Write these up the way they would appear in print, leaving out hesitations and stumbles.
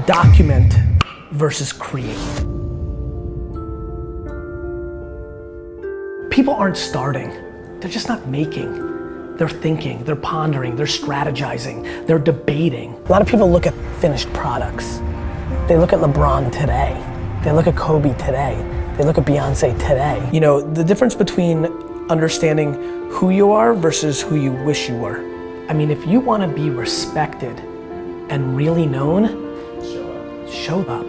Document versus create. People aren't starting, they're just not making. They're thinking, they're pondering, they're strategizing, they're debating. A lot of people look at finished products. They look at LeBron today. They look at Kobe today. They look at Beyonce today. You know, the difference between understanding who you are versus who you wish you were. I mean, if you want to be respected and really known, show up.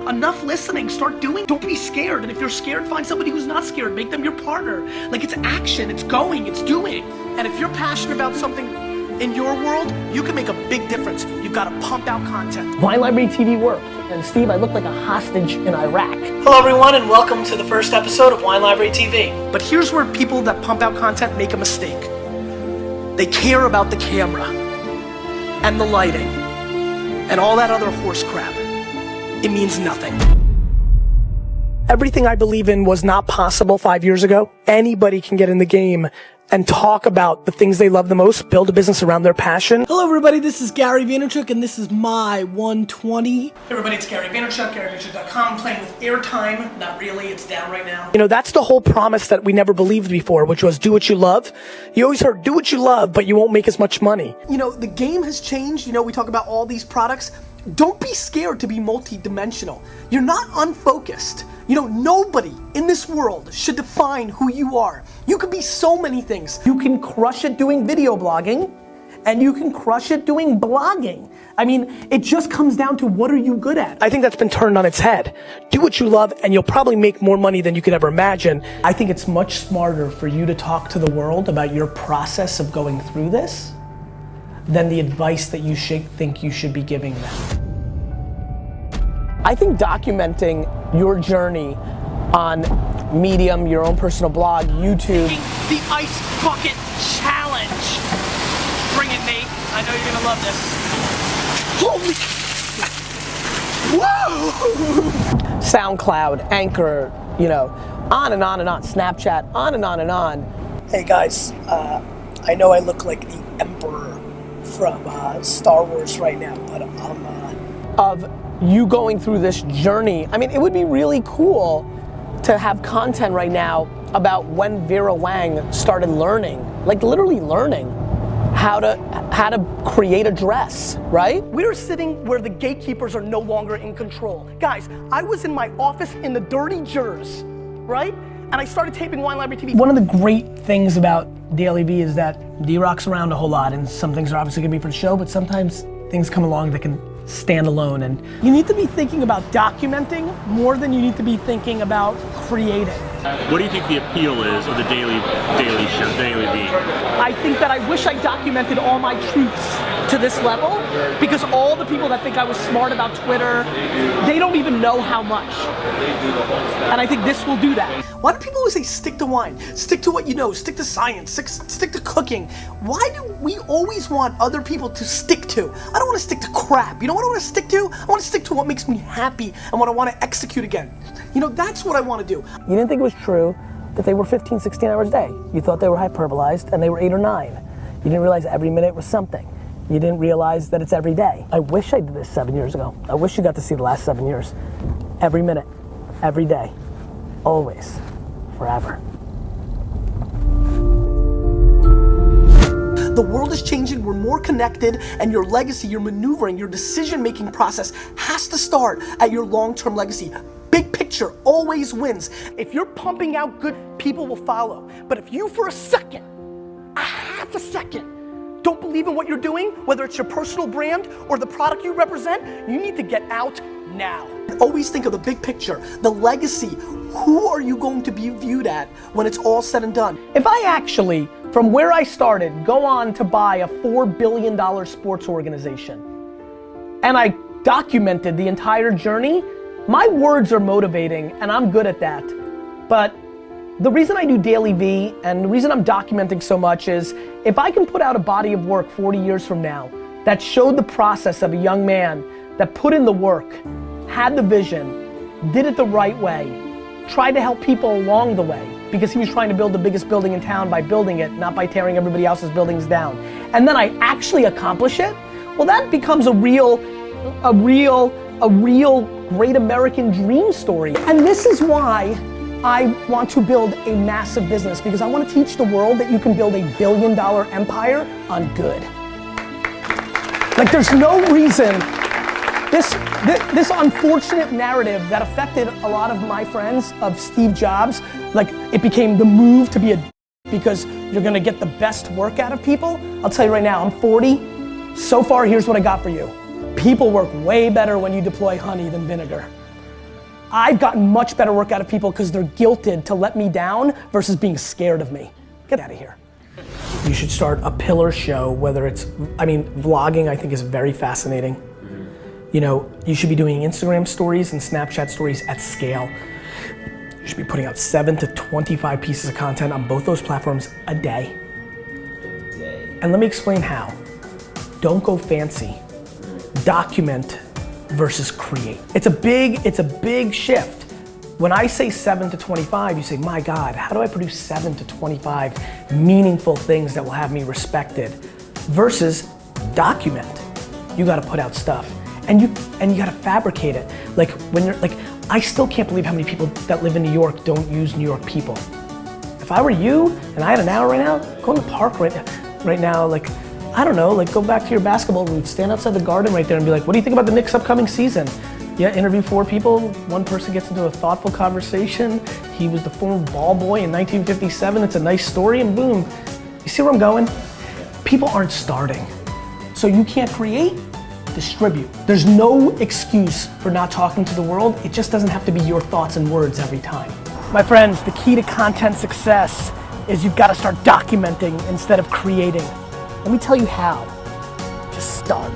Enough listening, start doing. Don't be scared, and if you're scared, find somebody who's not scared. Make them your partner. Like, it's action, it's going, it's doing. And if you're passionate about something in your world, you can make a big difference. You've got to pump out content. Wine Library TV worked. And Steve, I look like a hostage in Iraq. Hello everyone, and welcome to the first episode of Wine Library TV. But here's where people that pump out content make a mistake. They care about the camera and the lighting and all that other horse crap. It means nothing. Everything I believe in was not possible 5 years ago. Anybody can get in the game and talk about the things they love the most, build a business around their passion. Hello everybody, this is Gary Vaynerchuk and this is my 120. Hey everybody, it's Gary Vaynerchuk, GaryVaynerchuk.com, playing with airtime. Not really, it's down right now. You know, that's the whole promise that we never believed before, which was do what you love. You always heard do what you love, but you won't make as much money. You know, the game has changed. You know, we talk about all these products. Don't be scared to be multi-dimensional. You're not unfocused. You know, nobody in this world should define who you are. You can be so many things. You can crush it doing video blogging, and you can crush it doing blogging. I mean, it just comes down to what are you good at? I think that's been turned on its head. Do what you love, and you'll probably make more money than you could ever imagine. I think it's much smarter for you to talk to the world about your process of going through this than the advice that you think you should be giving them. I think documenting your journey on Medium, your own personal blog, YouTube. The Ice Bucket Challenge. Bring it, Nate. I know you're gonna love this. Holy, whoa! SoundCloud, Anchor, you know, on and on and on. Snapchat, on and on and on. Hey guys, I know I look like the Emperor from Star Wars right now, but of you going through this journey. I mean, it would be really cool to have content right now about when Vera Wang started learning, like literally learning how to create a dress, right? We're sitting where the gatekeepers are no longer in control. Guys, I was in my office in the dirty jers, right? And I started taping Wine Library TV. One of the great things about GaryVee is that D-Rock's around a whole lot, and some things are obviously gonna be for the show, but sometimes things come along that can stand alone, and you need to be thinking about documenting more than you need to be thinking about creating. What do you think the appeal is of the daily show, GaryVee? I think that I wish I documented all my truths to this level, because all the people that think I was smart about Twitter, they don't even know how much. And I think this will do that. Why do people always say stick to wine? Stick to what you know, stick to science, stick to cooking. Why do we always want other people to stick to? I don't want to stick to crap. You know what I want to stick to? I want to stick to what makes me happy and what I want to execute again. You know, that's what I want to do. You didn't think it was true that they were 15, 16 hours a day. You thought they were hyperbolized and they were 8 or 9. You didn't realize every minute was something. You didn't realize that it's every day. I wish I did this 7 years ago. I wish you got to see the last 7 years. Every minute, every day, always, forever. The world is changing, we're more connected, and your legacy, your maneuvering, your decision-making process has to start at your long-term legacy. Big picture always wins. If you're pumping out good, people will follow. But if you for a second, a half a second, don't believe in what you're doing, whether it's your personal brand or the product you represent, you need to get out now. Always think of the big picture, the legacy. Who are you going to be viewed at when it's all said and done? If I actually, from where I started, go on to buy a $4 billion sports organization, and I documented the entire journey, my words are motivating and I'm good at that. But the reason I do GaryVee and the reason I'm documenting so much is if I can put out a body of work 40 years from now that showed the process of a young man that put in the work, had the vision, did it the right way, tried to help people along the way because he was trying to build the biggest building in town by building it, not by tearing everybody else's buildings down. And then I actually accomplish it, well, that becomes a real a real great American dream story. And this is why I want to build a massive business, because I want to teach the world that you can build $1 billion empire on good. Like, there's no reason this unfortunate narrative that affected a lot of my friends of Steve Jobs, like it became the move to be a because you're gonna get the best work out of people. I'll tell you right now, I'm 40. So far, here's what I got for you. People work way better when you deploy honey than vinegar. I've gotten much better work out of people because they're guilted to let me down versus being scared of me. Get out of here. You should start a pillar show, whether it's, vlogging I think is very fascinating. You know, you should be doing Instagram stories and Snapchat stories at scale. You should be putting out 7 to 25 pieces of content on both those platforms a day. And let me explain how. Don't go fancy. Document versus create. It's a big shift. When I say 7 to 25, you say, my God, how do I produce 7 to 25 meaningful things that will have me respected? Versus document. You gotta put out stuff. And you gotta fabricate it. Like when you're like, I still can't believe how many people that live in New York don't use New York people. If I were you and I had an hour right now, go in the park right now, like, I don't know, like go back to your basketball roots, stand outside the garden right there and be like, what do you think about the Knicks' upcoming season? Yeah, interview 4 people, one person gets into a thoughtful conversation. He was the former ball boy in 1957, it's a nice story, and boom. You see where I'm going? People aren't starting. So you can't create, distribute. There's no excuse for not talking to the world. It just doesn't have to be your thoughts and words every time. My friends, the key to content success is you've got to start documenting instead of creating. Let me tell you how. Just start.